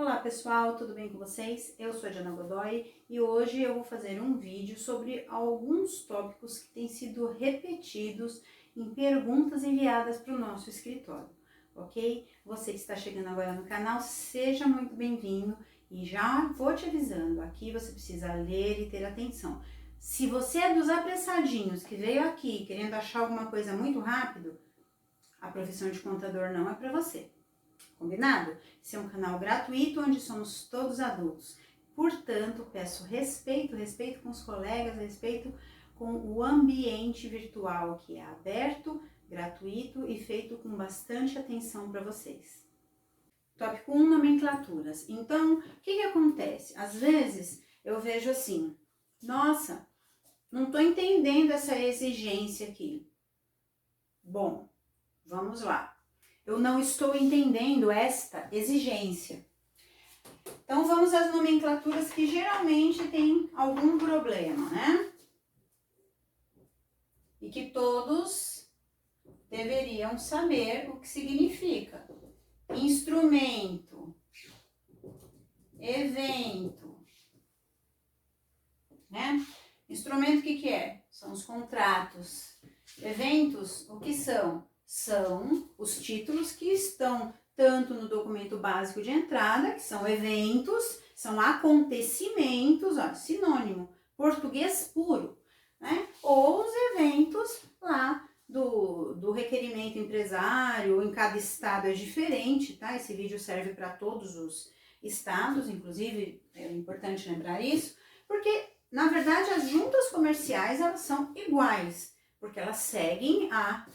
Olá pessoal, tudo bem com vocês? Eu sou a Diana Godoy e hoje eu vou fazer um vídeo sobre alguns tópicos que têm sido repetidos em perguntas enviadas para o nosso escritório, ok? Você que está chegando agora no canal, seja muito bem-vindo e já vou te avisando, aqui você precisa ler e ter atenção. Se você é dos apressadinhos que veio aqui querendo achar alguma coisa muito rápido, a profissão de contador não é para você. Combinado? Esse é um canal gratuito onde somos todos adultos. Portanto, peço respeito com os colegas, respeito com o ambiente virtual que é aberto, gratuito e feito com bastante atenção para vocês. Tópico 1, nomenclaturas. Então, o que acontece? Às vezes eu vejo assim, nossa, não estou entendendo essa exigência aqui. Bom, vamos lá. Eu não estou entendendo esta exigência. Então, vamos às nomenclaturas que geralmente têm algum problema, né? E que todos deveriam saber o que significa. Instrumento, evento, né? Instrumento, o que é? São os contratos. Eventos, o que são? São os títulos que estão tanto no documento básico de entrada, que são eventos, são acontecimentos, ó, sinônimo, português puro, né? Ou os eventos lá do requerimento empresário, em cada estado é diferente, tá? Esse vídeo serve para todos os estados, inclusive é importante lembrar isso, porque na verdade as juntas comerciais elas são iguais, porque elas seguem a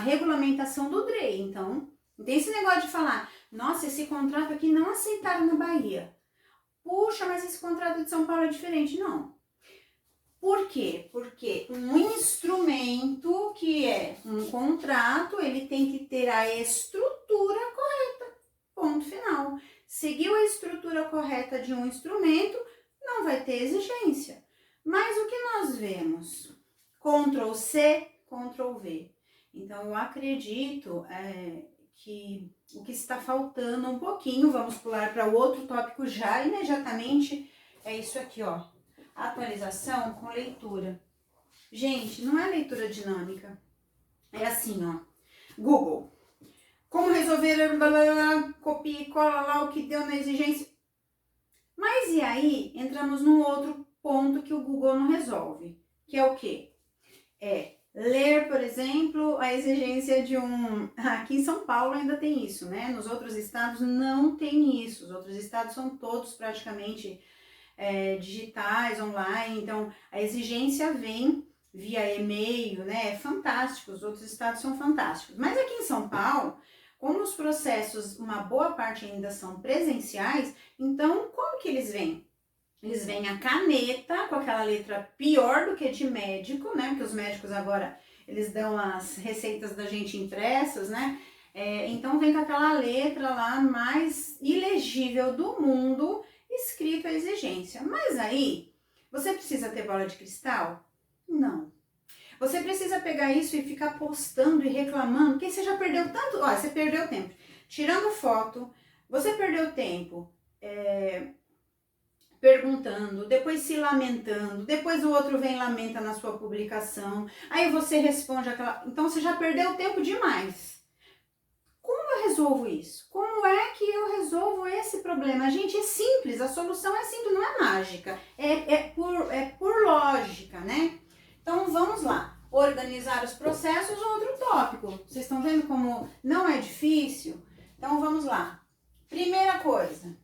regulamentação do DRE. Então, não tem esse negócio de falar, nossa, esse contrato aqui não aceitaram na Bahia. Puxa, mas esse contrato de São Paulo é diferente. Não. Por quê? Porque um instrumento que é um contrato, ele tem que ter a estrutura correta. Ponto final. Seguiu a estrutura correta de um instrumento, não vai ter exigência. Mas o que nós vemos? Ctrl C, Ctrl V. Então, eu acredito que o que está faltando um pouquinho, vamos pular para o outro tópico já imediatamente, é isso aqui, ó. Atualização com leitura. Gente, não é leitura dinâmica. É assim, ó. Google. Como resolver, copia e cola lá o que deu na exigência. Mas e aí, entramos num outro ponto que o Google não resolve, que é o quê? É ler, por exemplo, a exigência de um... Aqui em São Paulo ainda tem isso, né? Nos outros estados não tem isso. Os outros estados são todos praticamente digitais, online. Então, a exigência vem via e-mail, né? É fantástico, os outros estados são fantásticos. Mas aqui em São Paulo, como os processos, uma boa parte ainda são presenciais, então, como que eles vêm? Eles vêm a caneta, com aquela letra pior do que de médico, né? Porque os médicos agora, eles dão as receitas da gente impressas, né? Então, vem com aquela letra lá mais ilegível do mundo, escrito a exigência. Mas aí, você precisa ter bola de cristal? Não. Você precisa pegar isso e ficar postando e reclamando, porque você já perdeu tanto... Ó, você perdeu tempo tirando foto, você perdeu tempo... perguntando, depois se lamentando, depois o outro vem e lamenta na sua publicação, aí você responde aquela... Então você já perdeu tempo demais. Como eu resolvo isso? Como é que eu resolvo esse problema? Gente, é simples, a solução é simples, não é mágica, é por lógica, né? Então vamos lá, organizar os processos, outro tópico. Vocês estão vendo como não é difícil? Então vamos lá. Primeira coisa...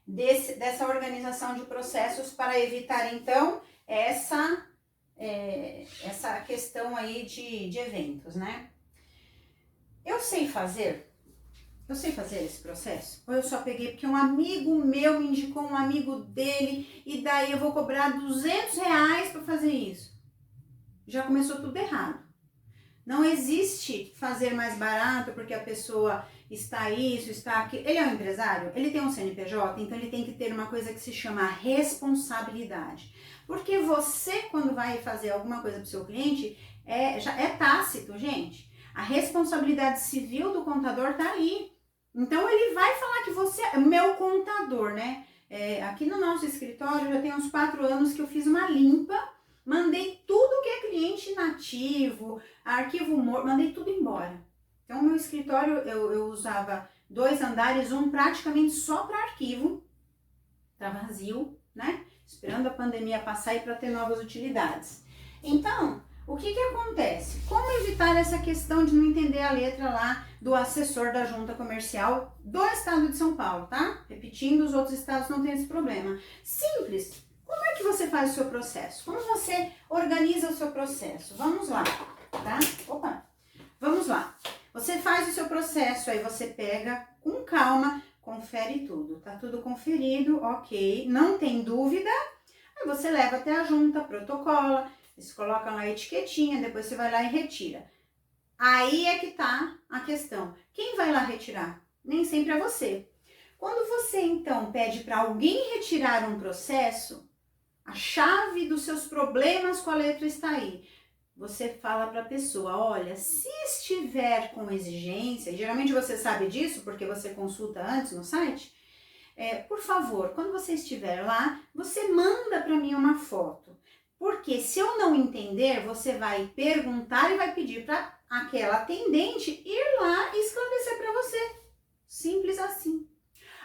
dessa organização de processos para evitar, então, essa questão aí de eventos, né? Eu sei fazer esse processo? Ou eu só peguei porque um amigo meu me indicou um amigo dele e daí eu vou cobrar R$200 para fazer isso? Já começou tudo errado. Não existe fazer mais barato porque a pessoa está isso, está aquilo. Ele é um empresário, ele tem um CNPJ, então ele tem que ter uma coisa que se chama responsabilidade. Porque você, quando vai fazer alguma coisa para o seu cliente, já é tácito, gente. A responsabilidade civil do contador está aí. Então, ele vai falar que você é meu contador, né? Aqui no nosso escritório, já tem uns 4 anos que eu fiz uma limpa, mandei tudo que é cliente inativo, arquivo morto, mandei tudo embora. Então, o meu escritório, eu usava 2 andares, um praticamente só para arquivo, tá vazio, né? Esperando a pandemia passar e para ter novas utilidades. Então, o que acontece? Como evitar essa questão de não entender a letra lá do assessor da junta comercial do estado de São Paulo, tá? Repetindo, os outros estados não têm esse problema. Simples. Como é que você faz o seu processo? Como você organiza o seu processo? Vamos lá, tá? Opa! Vamos lá. Você faz o seu processo, aí você pega com calma, confere tudo. Tá tudo conferido, ok. Não tem dúvida? Aí você leva até a junta, protocola, eles colocam lá a etiquetinha, depois você vai lá e retira. Aí é que tá a questão. Quem vai lá retirar? Nem sempre é você. Quando você, então, pede para alguém retirar um processo, a chave dos seus problemas com a letra está aí. Você fala para a pessoa, olha, se estiver com exigência, e geralmente você sabe disso porque você consulta antes no site, por favor, quando você estiver lá, você manda para mim uma foto. Porque se eu não entender, você vai perguntar e vai pedir para aquela atendente ir lá e esclarecer para você. Simples assim.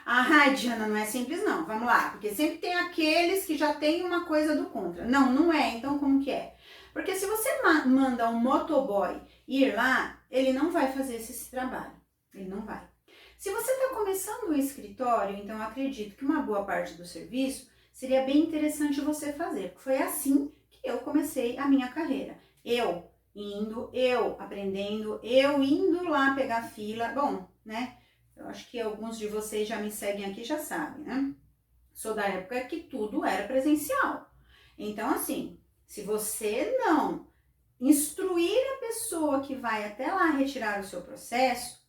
Ah, Diana, não é simples não, vamos lá, porque sempre tem aqueles que já tem uma coisa do contra. Não, não é, então como que é? Porque se você manda um motoboy ir lá, ele não vai fazer esse trabalho, ele não vai. Se você está começando um escritório, então eu acredito que uma boa parte do serviço seria bem interessante você fazer, porque foi assim que eu comecei a minha carreira. Eu indo, eu aprendendo, eu indo lá pegar fila, bom, né? Eu acho que alguns de vocês já me seguem aqui já sabem, né? Sou da época que tudo era presencial. Então, assim, se você não instruir a pessoa que vai até lá retirar o seu processo,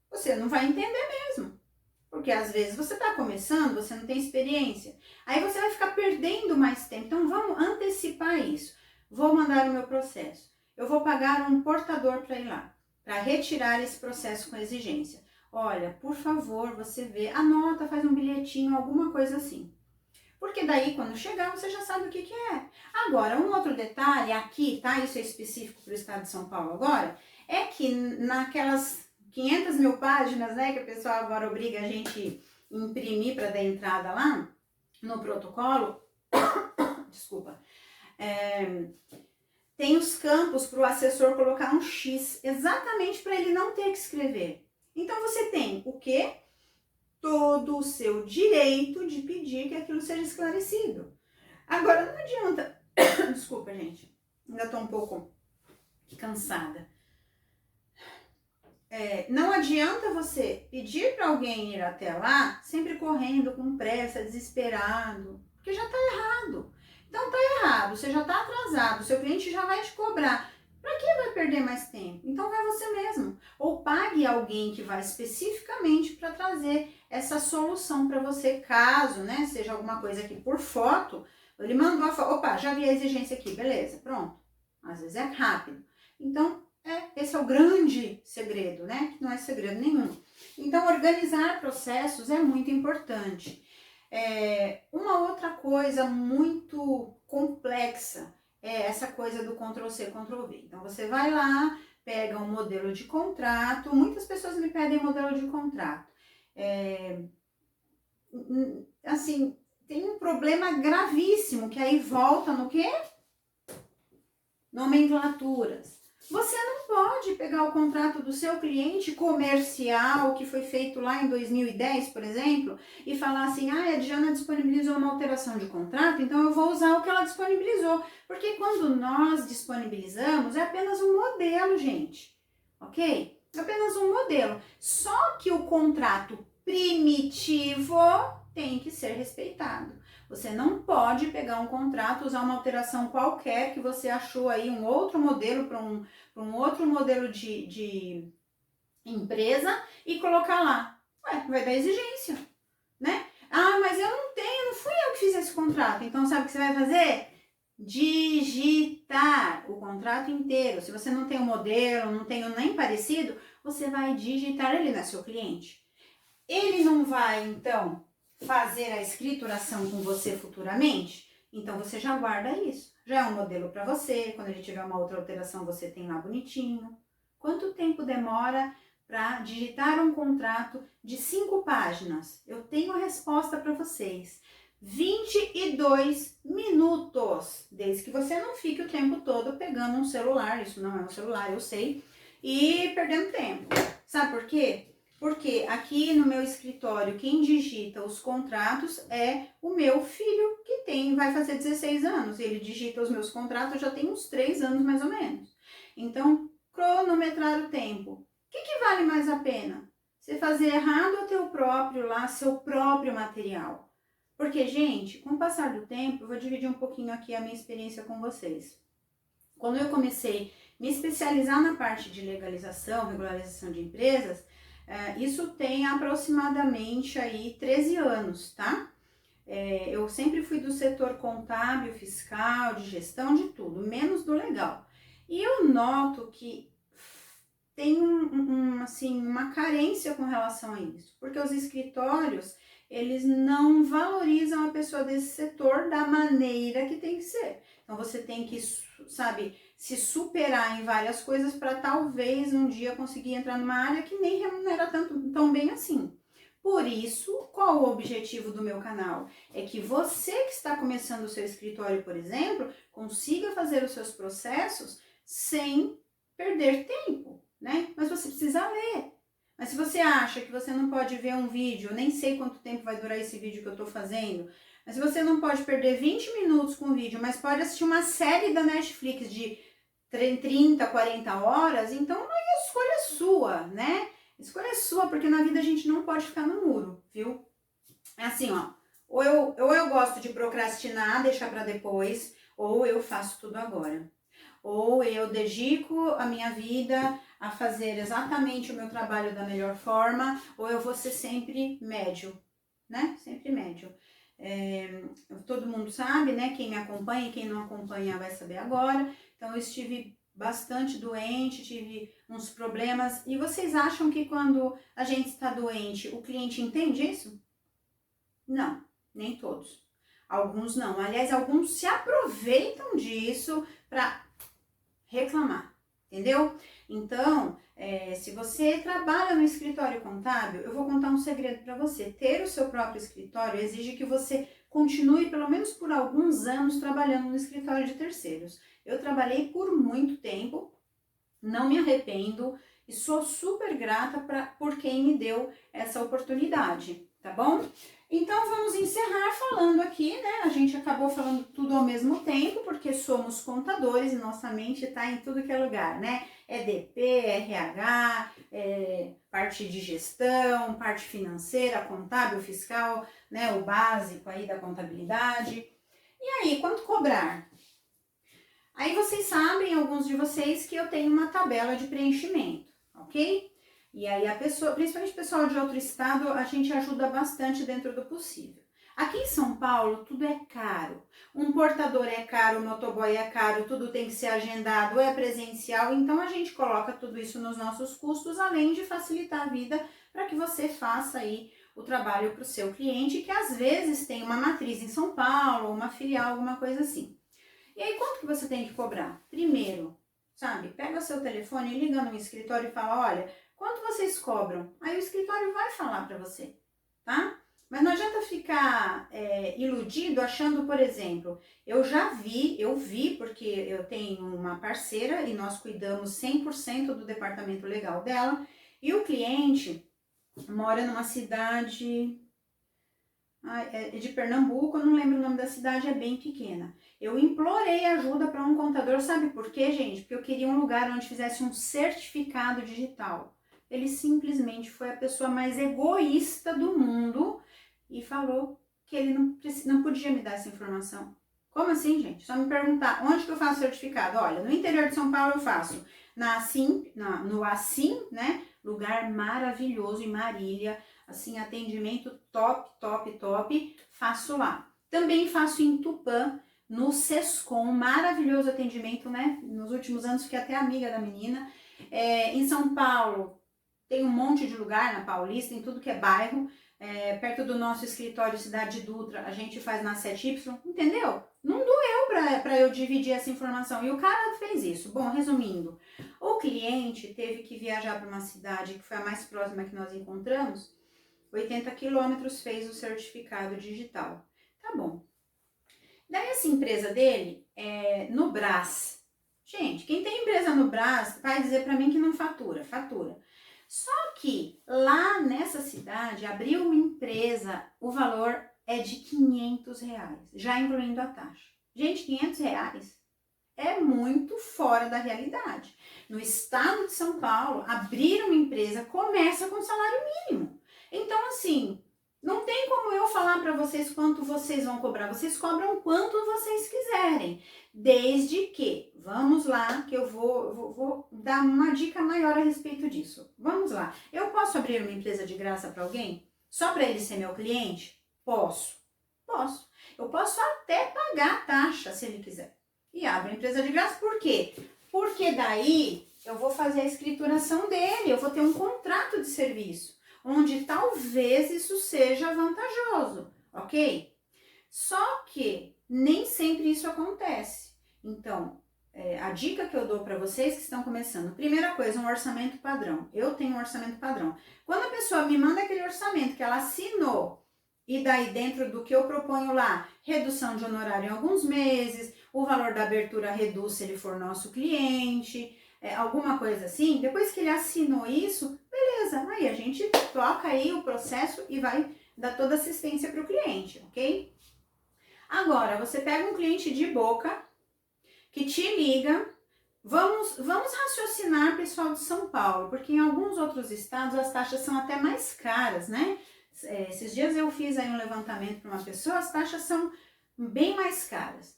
você não vai entender mesmo. Porque às vezes você está começando, você não tem experiência. Aí você vai ficar perdendo mais tempo. Então, vamos antecipar isso. Vou mandar o meu processo. Eu vou pagar um portador para ir lá, para retirar esse processo com exigência. Olha, por favor, você vê, anota, faz um bilhetinho, alguma coisa assim. Porque daí, quando chegar, você já sabe o que é. Agora, um outro detalhe aqui, tá? Isso é específico para o estado de São Paulo agora, é que naquelas 500 mil páginas, né, que o pessoal agora obriga a gente imprimir para dar entrada lá no protocolo, desculpa, tem os campos para o assessor colocar um X, exatamente para ele não ter que escrever. Então, você tem o quê? Todo o seu direito de pedir que aquilo seja esclarecido. Agora, não adianta... Desculpa, gente. Ainda tô um pouco cansada. Não adianta você pedir para alguém ir até lá, sempre correndo, com pressa, desesperado, porque já tá errado. Então, tá errado, você já tá atrasado, seu cliente já vai te cobrar. Para que vai perder mais tempo? Então vai você mesmo. Ou pague alguém que vai especificamente para trazer essa solução para você, caso, né, seja alguma coisa aqui por foto. Ele mandou a foto, opa, já vi a exigência aqui, beleza, pronto. Às vezes é rápido. Então, esse é o grande segredo, né? Que não é segredo nenhum. Então, organizar processos é muito importante. Uma outra coisa muito complexa é essa coisa do Ctrl+C, Ctrl+V. Então, você vai lá, pega um modelo de contrato. Muitas pessoas me pedem modelo de contrato. Assim, tem um problema gravíssimo, que aí volta no quê? Nomenclaturas. Você não pode pegar o contrato do seu cliente comercial, que foi feito lá em 2010, por exemplo, e falar assim, a Diana disponibilizou uma alteração de contrato, então eu vou usar o que ela disponibilizou. Porque quando nós disponibilizamos, é apenas um modelo, gente, ok? É apenas um modelo. Só que o contrato primitivo tem que ser respeitado. Você não pode pegar um contrato, usar uma alteração qualquer que você achou aí, um outro modelo para um outro modelo de empresa e colocar lá. Vai dar exigência, né? Mas eu não tenho, não fui eu que fiz esse contrato. Então, sabe o que você vai fazer? Digitar o contrato inteiro. Se você não tem o modelo, não tem o nem parecido, você vai digitar, ele não é seu cliente. ele não vai, então, fazer a escrituração com você futuramente? Então, você já guarda isso. Já é um modelo para você. Quando ele tiver uma outra alteração, você tem lá bonitinho. Quanto tempo demora para digitar um contrato de 5 páginas? Eu tenho a resposta para vocês. 22 minutos. Desde que você não fique o tempo todo pegando um celular. Isso não é um celular, eu sei. E perdendo tempo. Sabe por quê? Porque aqui no meu escritório, quem digita os contratos é o meu filho, que vai fazer 16 anos. Ele digita os meus contratos já tem uns 3 anos, mais ou menos. Então, cronometrar o tempo. O que vale mais a pena? Você fazer errado ou ter o próprio lá, seu próprio material? Porque, gente, com o passar do tempo, eu vou dividir um pouquinho aqui a minha experiência com vocês. Quando eu comecei a me especializar na parte de legalização, regularização de empresas, isso tem aproximadamente aí 13 anos, tá? Eu sempre fui do setor contábil, fiscal, de gestão, de tudo, menos do legal. E eu noto que tem assim, uma carência com relação a isso, porque os escritórios, eles não valorizam a pessoa desse setor da maneira que tem que ser. Então, você tem que, sabe, se superar em várias coisas para talvez um dia conseguir entrar numa área que nem remunera tão bem assim. Por isso, qual o objetivo do meu canal? É que você que está começando o seu escritório, por exemplo, consiga fazer os seus processos sem perder tempo, né? Mas você precisa ler. Mas se você acha que você não pode ver um vídeo, eu nem sei quanto tempo vai durar esse vídeo que eu tô fazendo, mas se você não pode perder 20 minutos com o vídeo, mas pode assistir uma série da Netflix de 30, 40 horas, então aí a escolha é sua, né? A escolha é sua, porque na vida a gente não pode ficar no muro, viu? É assim, ó, ou eu gosto de procrastinar, deixar para depois, ou eu faço tudo agora. Ou eu dedico a minha vida a fazer exatamente o meu trabalho da melhor forma, ou eu vou ser sempre médio, né? Sempre médio. Todo mundo sabe, né? Quem me acompanha e quem não acompanha vai saber agora. Então, eu estive bastante doente, tive uns problemas. E vocês acham que quando a gente está doente, o cliente entende isso? Não, nem todos. Alguns não. Aliás, alguns se aproveitam disso para reclamar, entendeu? Então, se você trabalha no escritório contábil, eu vou contar um segredo para você. Ter o seu próprio escritório exige que você continue pelo menos por alguns anos trabalhando no escritório de terceiros. Eu trabalhei por muito tempo, não me arrependo e sou super grata por quem me deu essa oportunidade, tá bom? Então, vamos encerrar falando aqui, né? A gente acabou falando tudo ao mesmo tempo, porque somos contadores e nossa mente tá em tudo que é lugar, né? EDP, RH, parte de gestão, parte financeira, contábil, fiscal, né? O básico aí da contabilidade. E aí, quanto cobrar? Aí vocês sabem, alguns de vocês, que eu tenho uma tabela de preenchimento, ok? E aí a pessoa, principalmente o pessoal de outro estado, a gente ajuda bastante dentro do possível. Aqui em São Paulo, tudo é caro. Um portador é caro, um motoboy é caro, tudo tem que ser agendado, é presencial. Então, a gente coloca tudo isso nos nossos custos, além de facilitar a vida para que você faça aí o trabalho para o seu cliente, que às vezes tem uma matriz em São Paulo, uma filial, alguma coisa assim. E aí, quanto que você tem que cobrar? Primeiro, sabe, pega seu telefone, liga no escritório e fala, olha, quanto vocês cobram? Aí o escritório vai falar para você, tá? Mas não adianta ficar iludido achando, por exemplo, eu vi, porque eu tenho uma parceira e nós cuidamos 100% do departamento legal dela, e o cliente mora numa cidade de Pernambuco, eu não lembro o nome da cidade, é bem pequena. Eu implorei ajuda para um contador, sabe por quê, gente? Porque eu queria um lugar onde fizesse um certificado digital. Ele simplesmente foi a pessoa mais egoísta do mundo e falou que ele não podia me dar essa informação. Como assim, gente? Só me perguntar, onde que eu faço certificado? Olha, no interior de São Paulo eu faço no Assim, né? Lugar maravilhoso em Marília, assim, atendimento top, top, top, faço lá. Também faço em Tupã, no Sescom, maravilhoso atendimento, né? Nos últimos anos fiquei até amiga da menina. Em São Paulo, tem um monte de lugar na Paulista, em tudo que é bairro, perto do nosso escritório Cidade Dutra, a gente faz na 7Y, entendeu? Não doeu para eu dividir essa informação. E o cara fez isso. Bom, resumindo, o cliente teve que viajar para uma cidade que foi a mais próxima que nós encontramos, 80 quilômetros, fez o certificado digital. Tá bom. Daí essa empresa dele é no Brás. Gente, quem tem empresa no Brás vai dizer para mim que não fatura. Fatura. Só que lá nessa cidade, abriu uma empresa, o valor é de R$500, já incluindo a taxa. Gente, R$500 é muito fora da realidade. No estado de São Paulo, abrir uma empresa começa com salário mínimo. Então, assim, não tem como eu falar para vocês quanto vocês vão cobrar. Vocês cobram quanto vocês quiserem. Desde que, vamos lá, que eu vou dar uma dica maior a respeito disso. Vamos lá. Eu posso abrir uma empresa de graça para alguém? Só para ele ser meu cliente? Posso. Posso. Eu posso até pagar a taxa, se ele quiser. E abro a empresa de graça, por quê? Porque daí eu vou fazer a escrituração dele, eu vou ter um contrato de serviço, onde talvez isso seja vantajoso, ok? Só que nem sempre isso acontece. Então, a dica que eu dou para vocês que estão começando, primeira coisa, um orçamento padrão. Eu tenho um orçamento padrão. Quando a pessoa me manda aquele orçamento que ela assinou, e daí dentro do que eu proponho lá, redução de honorário em alguns meses, o valor da abertura reduz se ele for nosso cliente, alguma coisa assim, depois que ele assinou isso, beleza, aí a gente toca aí o processo e vai dar toda assistência para o cliente, ok? Agora, você pega um cliente de boca que te liga, vamos raciocinar, pessoal de São Paulo, porque em alguns outros estados as taxas são até mais caras, né? Esses dias eu fiz aí um levantamento para uma pessoa, as taxas são bem mais caras.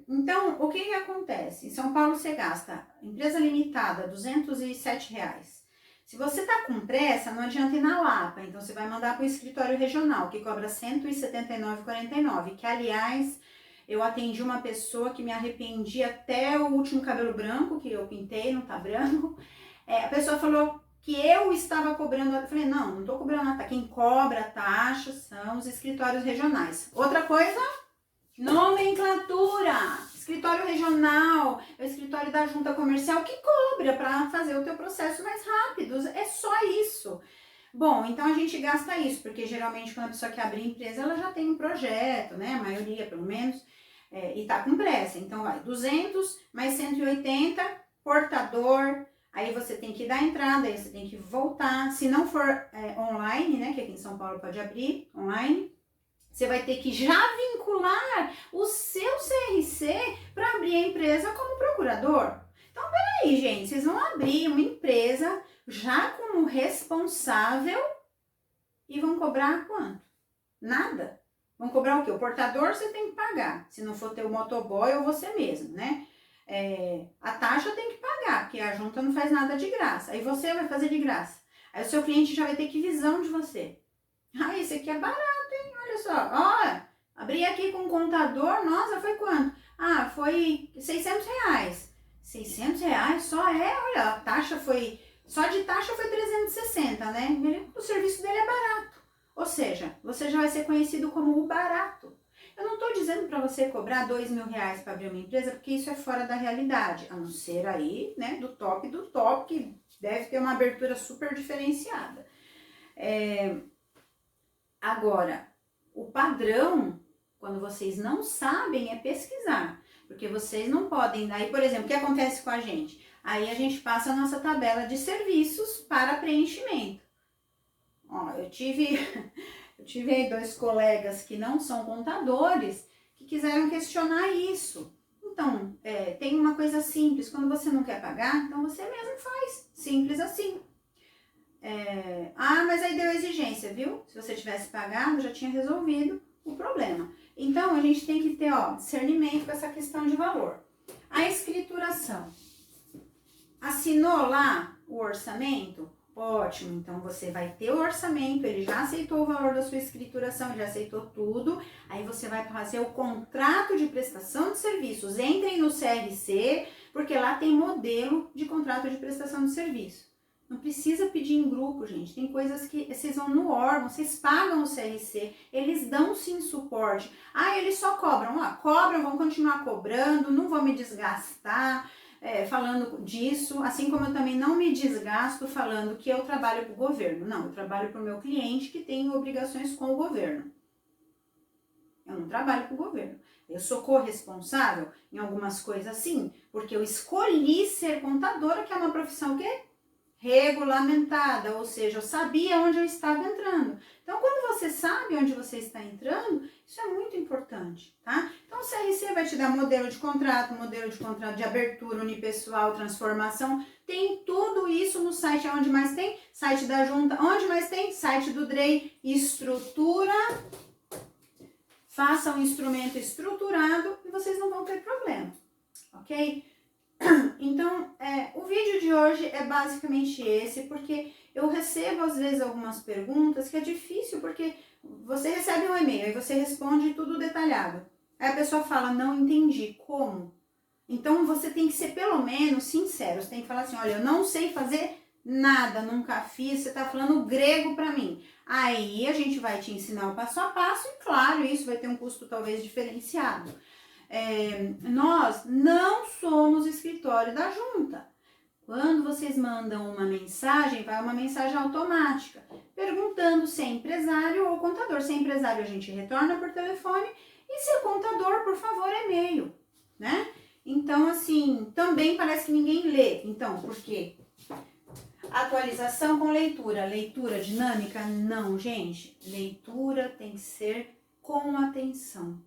Então, o que acontece? Em São Paulo você gasta, empresa limitada, R$207. Se você tá com pressa, não adianta ir na Lapa, então você vai mandar para o escritório regional, que cobra R$179,49, que aliás, eu atendi uma pessoa que me arrependi até o último cabelo branco, que eu pintei, não tá branco. A pessoa falou que eu estava cobrando, eu falei, não tô cobrando a taxa, quem cobra a taxa são os escritórios regionais. Outra coisa, nomenclatura, escritório regional, é o escritório da junta comercial que cobra para fazer o teu processo mais rápido, é só isso. Bom, então a gente gasta isso, porque geralmente quando a pessoa quer abrir empresa, ela já tem um projeto, né, a maioria pelo menos, e tá com pressa, então vai 200 mais 180, portador, aí você tem que dar entrada, aí você tem que voltar, se não for online, né, que aqui em São Paulo pode abrir online, você vai ter que já vincular o seu CRC para abrir a empresa como procurador. Então, peraí, gente, vocês vão abrir uma empresa já como responsável e vão cobrar quanto? Nada. Vão cobrar o quê? O portador você tem que pagar, se não for ter o motoboy ou você mesmo, né? A taxa tem que pagar, porque a junta não faz nada de graça. Aí você vai fazer de graça. Aí o seu cliente já vai ter que visão de você. Ah, esse aqui é barato, hein? Olha só. Ó, abri aqui com o contador, nossa, foi quanto? Ah, foi R$600. R$600 só olha, a taxa foi, só de taxa foi 360, né? O serviço dele é barato. Ou seja, você já vai ser conhecido como o barato. Eu não estou dizendo para você cobrar R$2.000 para abrir uma empresa, porque isso é fora da realidade, a não ser aí, né, do top, que deve ter uma abertura super diferenciada. Agora, o padrão, quando vocês não sabem, é pesquisar. Porque vocês não podem, daí, por exemplo, o que acontece com a gente? Aí a gente passa a nossa tabela de serviços para preenchimento. Ó, eu tive aí 2 colegas que não são contadores que quiseram questionar isso. Então, tem uma coisa simples, quando você não quer pagar, então você mesmo faz, simples assim. Mas aí deu exigência, viu? Se você tivesse pagado, já tinha resolvido o problema. Então, a gente tem que ter, discernimento com essa questão de valor. A escrituração. Assinou lá o orçamento? Ótimo, então você vai ter o orçamento, ele já aceitou o valor da sua escrituração, já aceitou tudo, aí você vai fazer o contrato de prestação de serviços. Entrem no CRC, porque lá tem modelo de contrato de prestação de serviço. Não precisa pedir em grupo, gente. Tem coisas que vocês vão no órgão, vocês pagam o CRC, eles dão sim suporte. Ah, eles só cobram. Cobram, vão continuar cobrando, não vou me desgastar falando disso, assim como eu também não me desgasto falando que eu trabalho para o governo. Não, eu trabalho para o meu cliente que tem obrigações com o governo. Eu não trabalho para o governo. Eu sou corresponsável em algumas coisas sim, porque eu escolhi ser contadora, que é uma profissão que é regulamentada, ou seja, eu sabia onde eu estava entrando. Então, quando você sabe onde você está entrando, isso é muito importante, tá? Então, o CRC vai te dar modelo de contrato de abertura unipessoal, transformação, tem tudo isso no site. Onde mais tem? Site da junta. Onde mais tem? Site do DREI. Estrutura, faça um instrumento estruturado e vocês não vão ter problema, ok? Então, o vídeo de hoje é basicamente esse, porque eu recebo às vezes algumas perguntas que é difícil, porque você recebe um e-mail e você responde tudo detalhado. Aí a pessoa fala, não entendi, como? Então, você tem que ser pelo menos sincero, você tem que falar assim, olha, eu não sei fazer nada, nunca fiz, você tá falando grego pra mim. Aí a gente vai te ensinar o passo a passo e claro, isso vai ter um custo talvez diferenciado. Nós não somos escritório da junta. Quando vocês mandam uma mensagem, vai uma mensagem automática, perguntando se é empresário ou contador. Se é empresário, a gente retorna por telefone, e se é contador, por favor, e-mail, né? Então, assim, também parece que ninguém lê. Então, por quê? Atualização com leitura. Leitura dinâmica? Não, gente. Leitura tem que ser com atenção.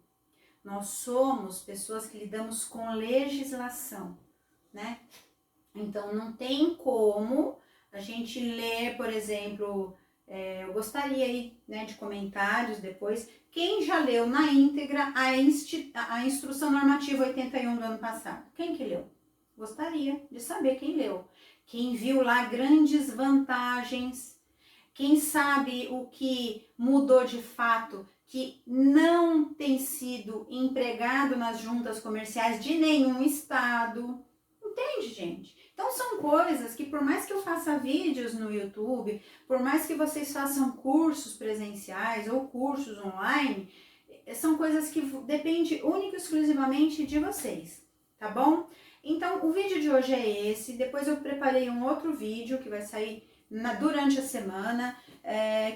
Nós somos pessoas que lidamos com legislação, né? Então, não tem como a gente ler, por exemplo, eu gostaria aí, né, de comentários depois, quem já leu na íntegra a Instrução Normativa 81 do ano passado? Quem que leu? Gostaria de saber quem leu. Quem viu lá grandes vantagens, quem sabe o que mudou de fato, que não tem sido empregado nas juntas comerciais de nenhum estado. Entende, gente? Então são coisas que por mais que eu faça vídeos no YouTube, por mais que vocês façam cursos presenciais ou cursos online, são coisas que dependem única e exclusivamente de vocês, tá bom? Então o vídeo de hoje é esse, depois eu preparei um outro vídeo que vai sair durante a semana,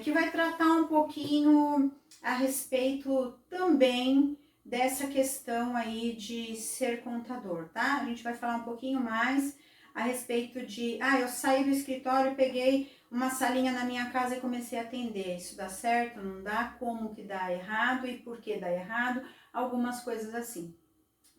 que vai tratar um pouquinho a respeito também dessa questão aí de ser contador, tá? A gente vai falar um pouquinho mais a respeito de, eu saí do escritório, peguei uma salinha na minha casa e comecei a atender. Isso dá certo? Não dá? Como que dá errado e por que dá errado? Algumas coisas assim,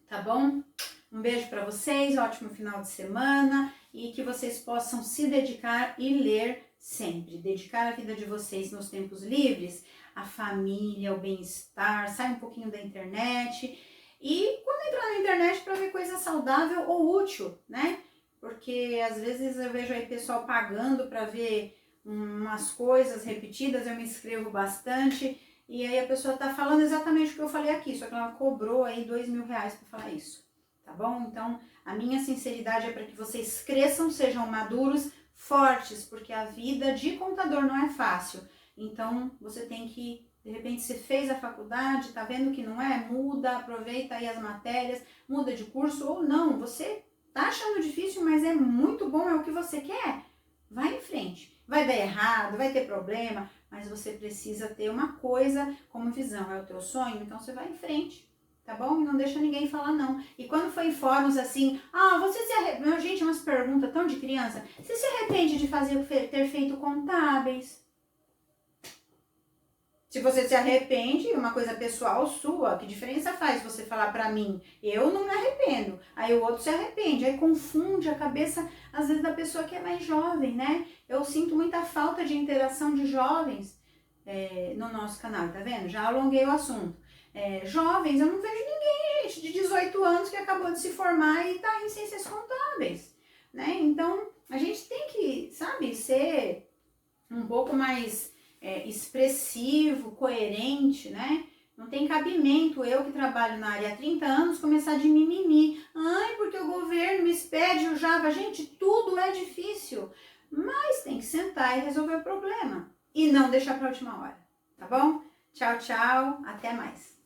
tá bom? Um beijo para vocês, ótimo final de semana e que vocês possam se dedicar e ler sempre. Dedicar a vida de vocês nos tempos livres, a família, o bem-estar, sai um pouquinho da internet e quando entrar na internet para ver coisa saudável ou útil, né? Porque às vezes eu vejo aí pessoal pagando para ver umas coisas repetidas, eu me inscrevo bastante e aí a pessoa tá falando exatamente o que eu falei aqui, só que ela cobrou aí R$2.000 para falar isso. Tá bom? Então, a minha sinceridade é para que vocês cresçam, sejam maduros, fortes, porque a vida de contador não é fácil. Então, você tem que, de repente, você fez a faculdade, tá vendo que não é? Muda, aproveita aí as matérias, muda de curso ou não. Você tá achando difícil, mas é muito bom, é o que você quer. Vai em frente. Vai dar errado, vai ter problema, mas você precisa ter uma coisa como visão. É o teu sonho? Então, você vai em frente. Tá bom? E não deixa ninguém falar não. E quando foi em fóruns assim, você se arrepende... Gente, umas perguntas tão de criança. Você se arrepende de ter feito contábeis? Se você se arrepende, uma coisa pessoal sua, que diferença faz você falar pra mim? Eu não me arrependo. Aí o outro se arrepende. Aí confunde a cabeça, às vezes, da pessoa que é mais jovem, né? Eu sinto muita falta de interação de jovens no nosso canal, tá vendo? Já alonguei o assunto. Jovens, eu não vejo ninguém, gente, de 18 anos que acabou de se formar e tá em ciências contábeis, né? Então, a gente tem que, sabe, ser um pouco mais expressivo, coerente, né? Não tem cabimento eu que trabalho na área há 30 anos começar de mimimi. Ai, porque o governo me expede o Java. Gente, tudo é difícil. Mas sentar e resolver o problema. E não deixar para a última hora, tá bom? Tchau, tchau, até mais.